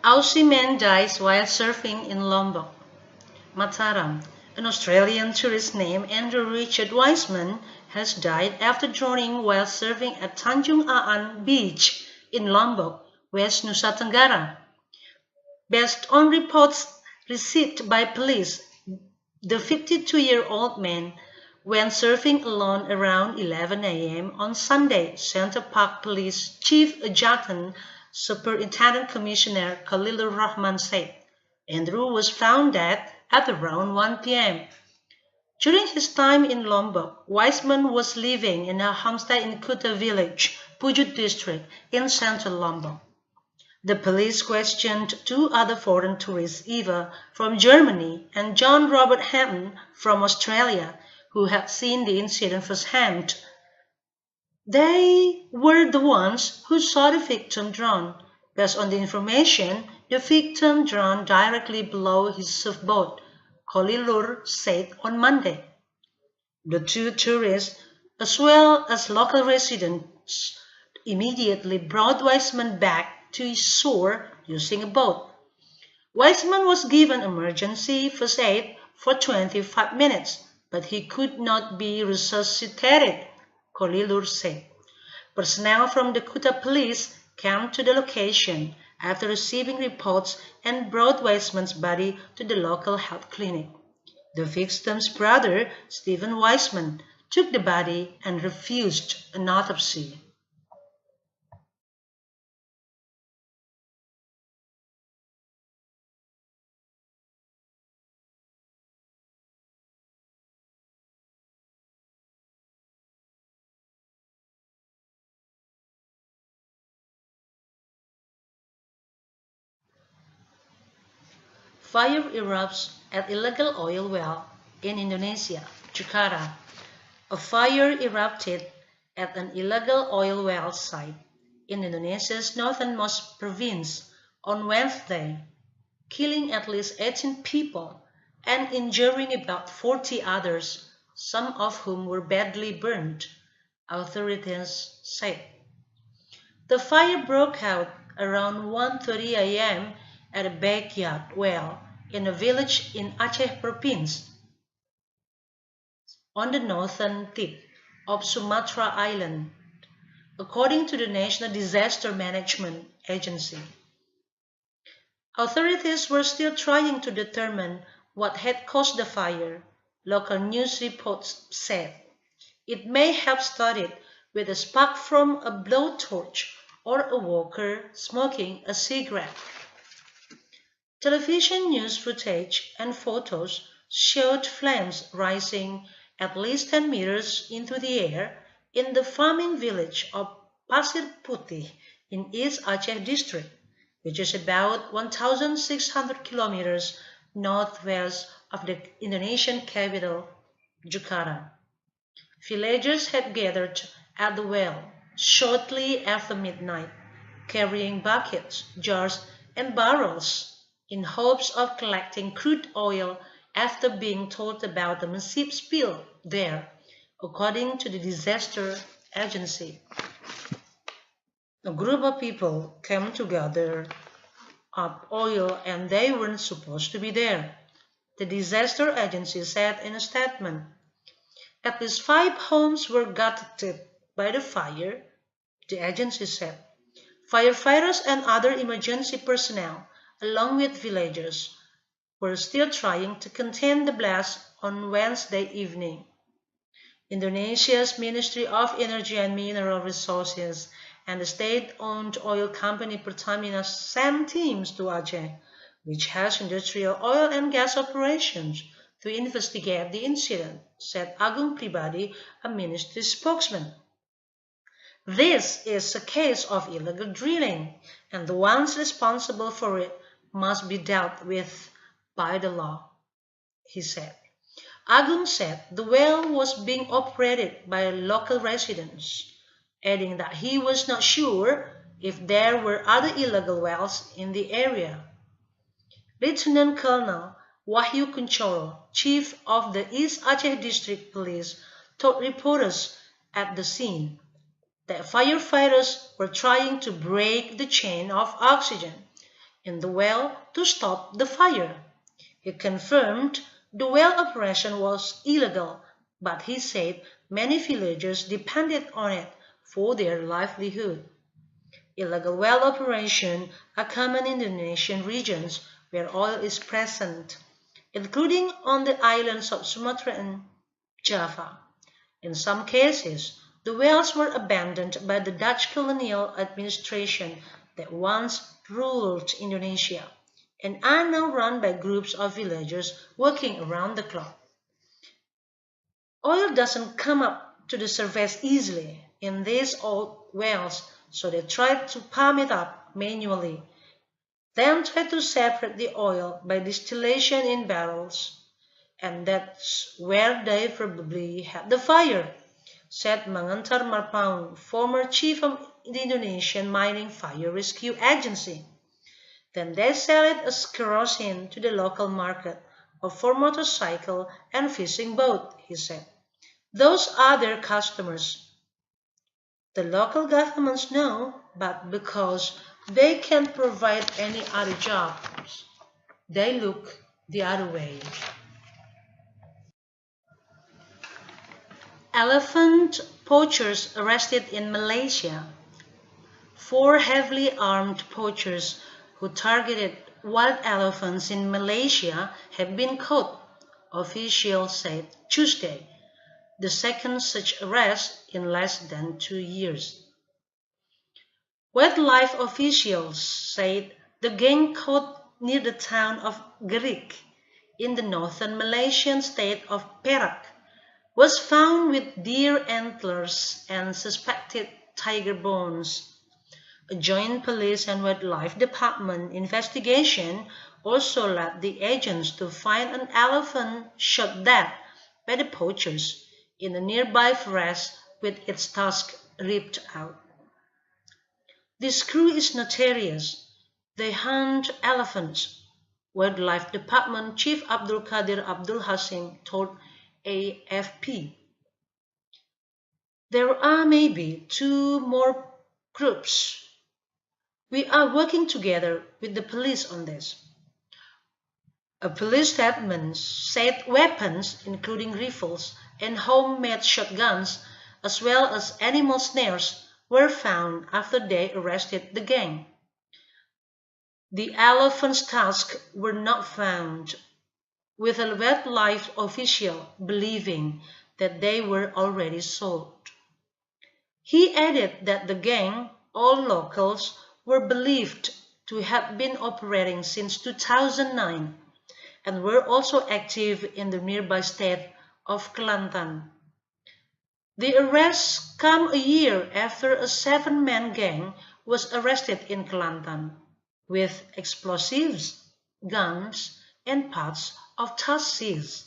Aussie man dies while surfing in Lombok. Mataram. An Australian tourist named Andrew Richard Wiseman has died after drowning while surfing at Tanjung Aan Beach in Lombok, West Nusa Tenggara. Based on reports received by police, the 52-year-old man went surfing alone around 11 a.m. on Sunday, Center Park Police Chief Adjutant Superintendent Commissioner Khalilur Rahman said. Andrew was found dead at around 1 p.m. During his time in Lombok, Wiseman was living in a homestay in Kuta village, Pujut district, in central Lombok. The police questioned two other foreign tourists, Eva from Germany and John Robert Hatton from Australia, who had seen the incident firsthand. They were the ones who saw the victim drown. Based on the information, the victim drowned directly below his surfboard, Khalilur said on Monday. The two tourists, as well as local residents, immediately brought Wiseman back to his shore using a boat. Wiseman was given emergency first aid for 25 minutes, but he could not be resuscitated, Khalilur said. Personnel from the Kuta police came to the location after receiving reports and brought Wiseman's body to the local health clinic. The victim's brother, Stephen Wiseman, took the body and refused an autopsy. Fire erupts at illegal oil well in Indonesia, Jakarta. A fire erupted at an illegal oil well site in Indonesia's northernmost province on Wednesday, killing at least 18 people and injuring about 40 others, some of whom were badly burned, authorities said. The fire broke out around 1:30 a.m. at a backyard well in a village in Aceh province, on the northern tip of Sumatra Island, according to the National Disaster Management Agency. Authorities were still trying to determine what had caused the fire, local news reports said. It may have started with a spark from a blowtorch or a worker smoking a cigarette. Television news footage and photos showed flames rising at least 10 meters into the air in the farming village of Pasir Putih in East Aceh district, which is about 1,600 kilometers northwest of the Indonesian capital, Jakarta. Villagers had gathered at the well shortly after midnight, carrying buckets, jars, and barrels in hopes of collecting crude oil after being told about the massive spill there, according to the disaster agency. A group of people came to gather up oil and they weren't supposed to be there, the disaster agency said in a statement. At least 5 homes were gutted by the fire, the agency said. Firefighters and other emergency personnel, along with villagers, were still trying to contain the blast on Wednesday evening. Indonesia's Ministry of Energy and Mineral Resources and the state-owned oil company Pertamina sent teams to Aceh, which has industrial oil and gas operations, to investigate the incident, said Agung Pribadi, a ministry spokesman. This is a case of illegal drilling, and the ones responsible for it must be dealt with by the law, he said. Agung said the well was being operated by local residents, adding that he was not sure if there were other illegal wells in the area. Lieutenant Colonel Wahyu Kunchoro, chief of the East Aceh District Police, told reporters at the scene that firefighters were trying to break the chain of oxygen in the well to stop the fire. He confirmed the well operation was illegal, but he said many villagers depended on it for their livelihood. Illegal well operations are common in Indonesian regions where oil is present, including on the islands of Sumatra and Java. In some cases, the wells were abandoned by the Dutch colonial administration that once ruled Indonesia and are now run by groups of villagers working around the clock. Oil doesn't come up to the surface easily in these old wells, so they tried to pump it up manually, then try to separate the oil by distillation in barrels. And that's where they probably had the fire, said Mangantar Marpaung, former chief of the Indonesian Mining Fire Rescue Agency. Then they sell it as kerosene to the local market or for motorcycle and fishing boat, he said. Those are their customers. The local governments know, but because they can't provide any other jobs, they look the other way. Elephant poachers arrested in Malaysia. 4 heavily armed poachers who targeted wild elephants in Malaysia have been caught, officials said Tuesday, the second such arrest in less than 2 years. Wildlife officials said the gang caught near the town of Gerik in the northern Malaysian state of Perak was found with deer antlers and suspected tiger bones. A joint police and wildlife department investigation also led the agents to find an elephant shot dead by the poachers in a nearby forest with its tusk ripped out. This crew is notorious. They hunt elephants, Wildlife Department Chief Abdul Qadir Abdul Hasim told AFP. There are maybe 2 more groups. We are working together with the police on this. A police statement said weapons, including rifles and homemade shotguns, as well as animal snares, were found after they arrested the gang. The elephant's tusks were not found, with a wildlife official believing that they were already sold. He added that the gang, all locals, were believed to have been operating since 2009 and were also active in the nearby state of Kelantan. The arrests come a year after a 7-man gang was arrested in Kelantan with explosives, guns, and parts of tusks seized.